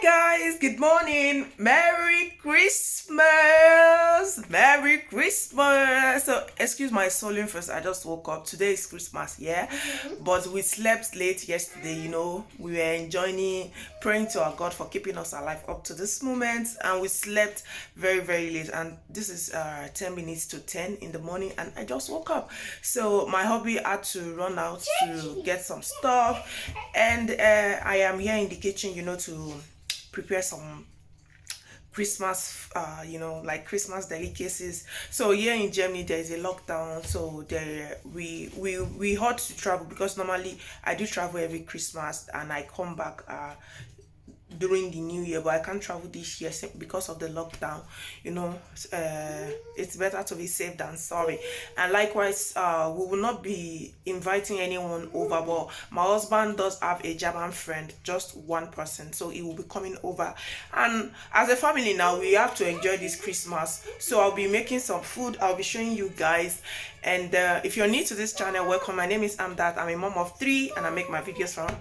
Guys, good morning. Merry Christmas. Merry Christmas. So excuse my soling first. I just woke up. Today is Christmas, yeah. But we slept late yesterday, We were enjoying praying to our God for keeping us alive up to this moment, and we slept very, very late. And this is 10 minutes to 10 in the morning, and I just woke up. So my hubby had to run out to get some stuff, and I am here in the kitchen, to prepare some Christmas, like Christmas delicacies. So here in Germany, there is a lockdown, so there we had to travel, because normally I do travel every Christmas and I come back during the new year, but I can't travel this year because of the lockdown. It's better to be safe than sorry. And likewise, we will not be inviting anyone over, but my husband does have a German friend, just one person, so he will be coming over. And as a family now, we have to enjoy this Christmas, so I'll be making some food. I'll be showing you guys. And if you're new to this channel, welcome. My name is Amdat. I'm a mom of 3 and I make my videos from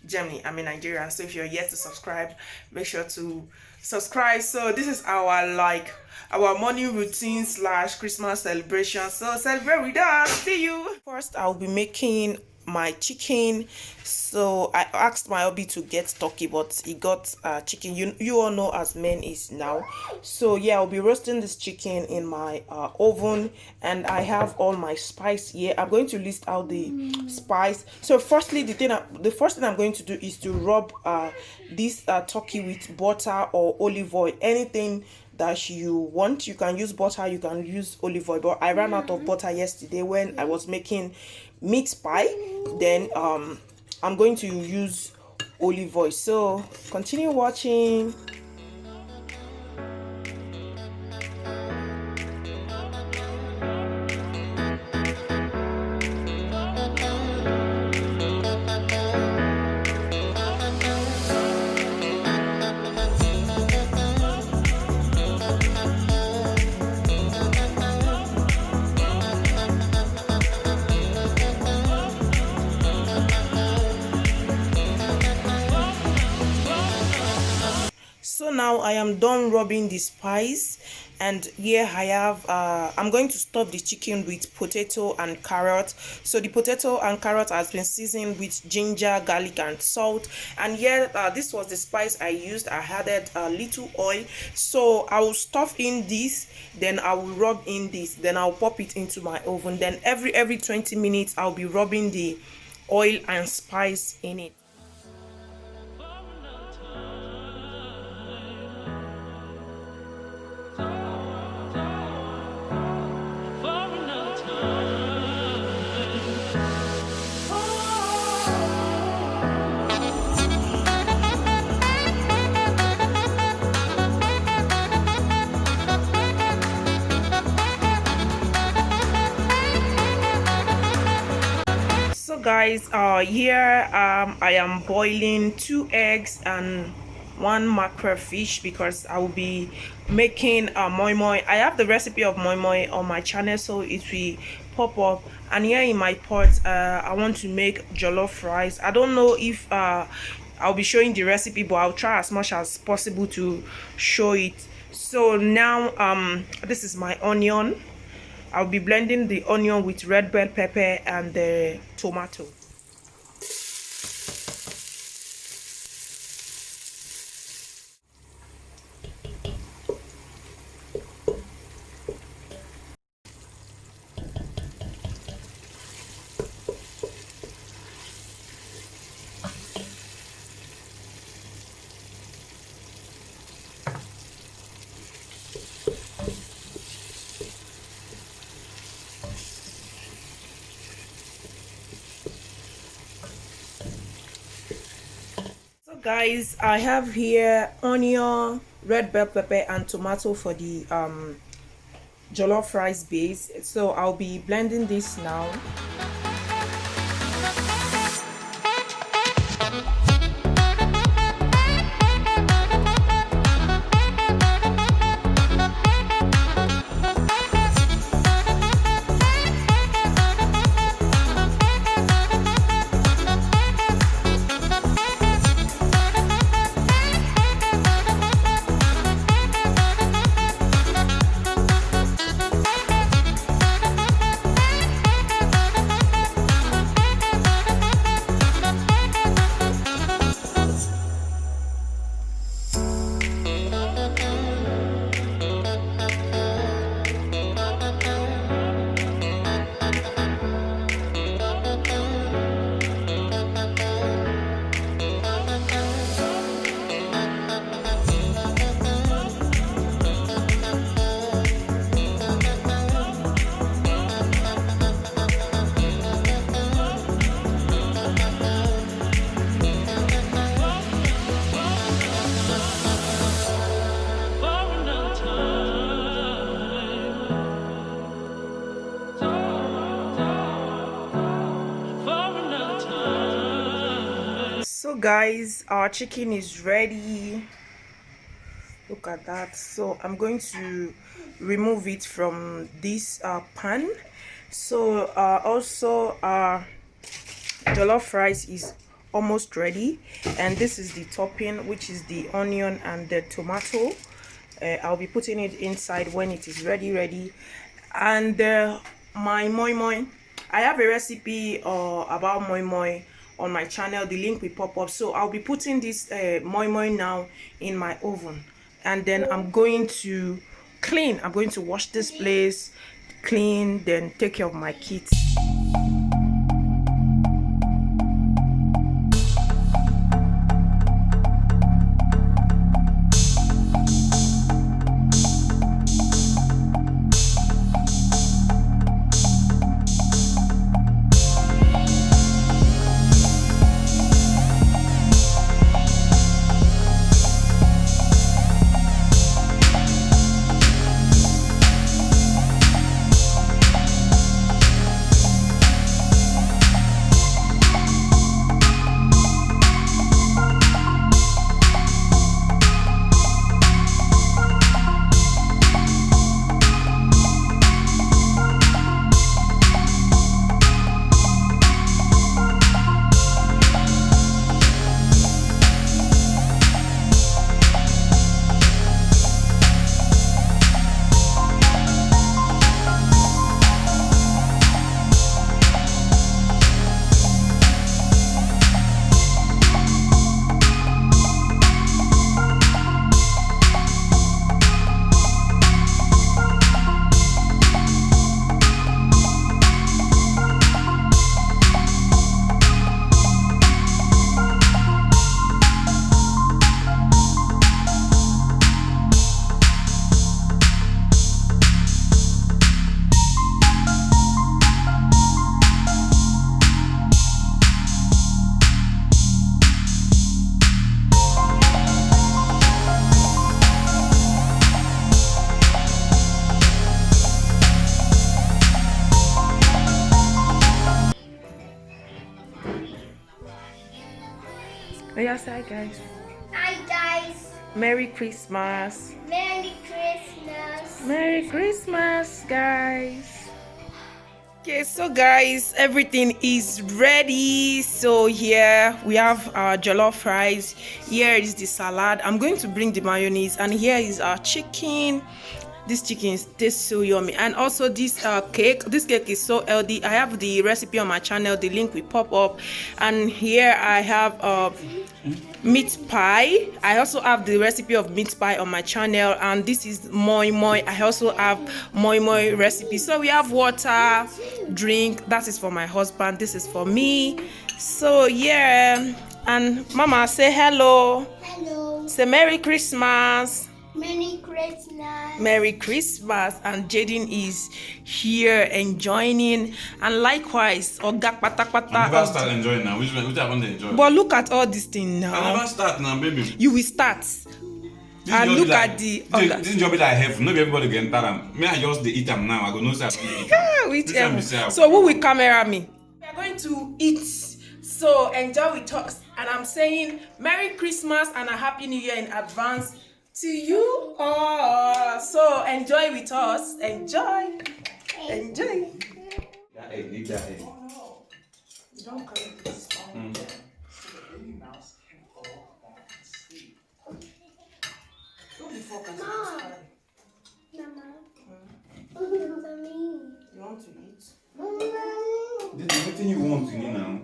Germany. I'm in Nigeria, so if you're yet to subscribe, make sure to subscribe. So this is our morning routine / Christmas celebration. So celebrate with us. See you. First, I'll be making my chicken. So I asked my hubby to get turkey, but he got chicken. You all know as men is now. So yeah, I'll be roasting this chicken in my oven, and I have all my spice here. I'm going to list out the spice. So firstly, the first thing I'm going to do is to rub this turkey with butter or olive oil, anything that you want. You can use butter, you can use olive oil, but I ran out of butter yesterday when I was making meat pie. Then I'm going to use olive oil. So continue watching. So now I am done rubbing the spice, and here I have I'm going to stuff the chicken with potato and carrot. So the potato and carrot has been seasoned with ginger, garlic and salt. And here this was the spice I used. I added a little oil. So I will stuff in this, then I will rub in this, then I'll pop it into my oven. Then every 20 minutes I'll be rubbing the oil and spice in it. Guys, here I am boiling 2 eggs and 1 mackerel fish, because I will be making MoiMoi. I have the recipe of MoiMoi on my channel, so it will pop up. And here in my pot, I want to make jollof rice. I don't know if I'll be showing the recipe, but I'll try as much as possible to show it. So now this is my onion. I'll be blending the onion with red bell pepper and the tomato. Guys, I have here onion, red bell pepper and tomato for the jollof rice base. So I'll be blending this now. guys, our chicken is ready. Look at that. So I'm going to remove it from this pan. So also our jollof rice is almost ready, and this is the topping, which is the onion and the tomato. I'll be putting it inside when it is ready. And my MoiMoi, I have a recipe about MoiMoi on my channel. The link will pop up. So I'll be putting this MoiMoi now in my oven, and then I'm going to clean. I'm going to wash this place, clean, then take care of my kids. Yes, hi guys. Hi guys. Merry Christmas. Merry Christmas. Merry Christmas, guys. Okay, so guys, everything is ready. So here we have our jollof rice. Here is the salad. I'm going to bring the mayonnaise, and here is our chicken. This chicken tastes so yummy. And also this cake. This cake is so healthy. I have the recipe on my channel. The link will pop up. And here I have meat pie. I also have the recipe of meat pie on my channel. And this is MoiMoi. I also have MoiMoi recipe. So we have water, drink. That is for my husband. This is for me. So yeah. And Mama, say hello. Hello. Say Merry Christmas. Merry Christmas. Merry Christmas. And Jaden is here enjoying, and likewise Oga Pata Pata. I never start enjoying now. Which I want to enjoy. But look at all this thing now. I never start now, baby. You will start. This And look like, at the this job that I have. Not everybody can tell them. Me, I just eat them now. I go no say. So who will camera me? We are going to eat. So enjoy with us. And I'm saying Merry Christmas and a Happy New Year in advance to you all. So enjoy with us. Enjoy. Enjoy. That egg, leave that egg. You don't collect this. Don't be focused. Mama. You want to eat? This is everything you want to eat now.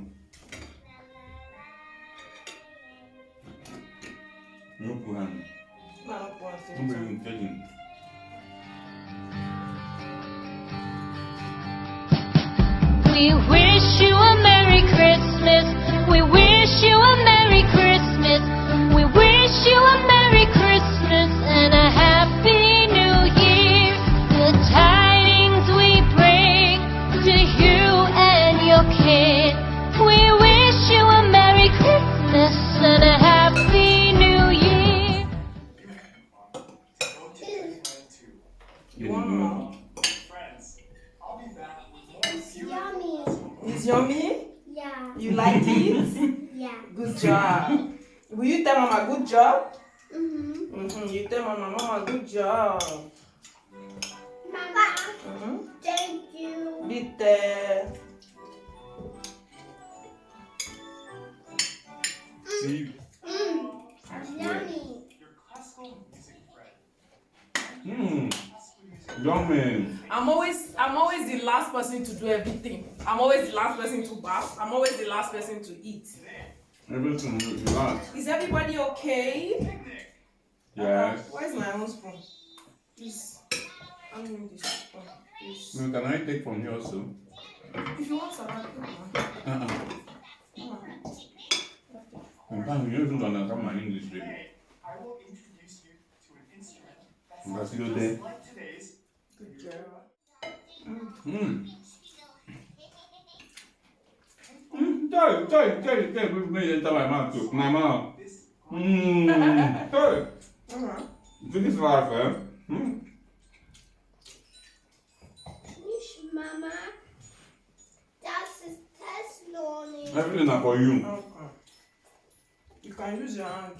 No put hand. Don't be even telling. We wish you a Merry Christmas. We wish you a Merry Christmas. We wish you a Merry Christmas and a Happy New Year. The tidings we bring to you and your kid. We wish you a Merry Christmas and a Happy New Year. You want more? It's yummy. It's yummy? Yeah. You like it? Yeah. Good job. Will you tell Mama good job? You tell Mama good job. Mama, Mm-hmm. thank you. Bitte. See? Yummy. Yummy. I'm always the last person to do everything. I'm always the last person to bath. I'm always the last person to eat. Everything you want. Is everybody okay? Yes. Where's my own spoon? Please. I'm doing this spoon. Please. No, can I take from here also? If you want salad, take one. Sometimes you don't even understand my English, baby. I will introduce you to an instrument that That's sounds good just day. like today's. Good job. Try, baby, enter my mouth too. My mouth. Hey. This is life, eh? Wish Mama. That's his testimony. Everything is for you. Okay. You can use your hand.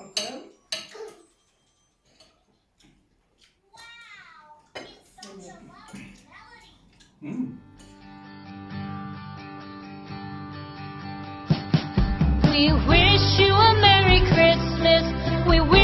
Okay? We wish you a Merry Christmas. We wish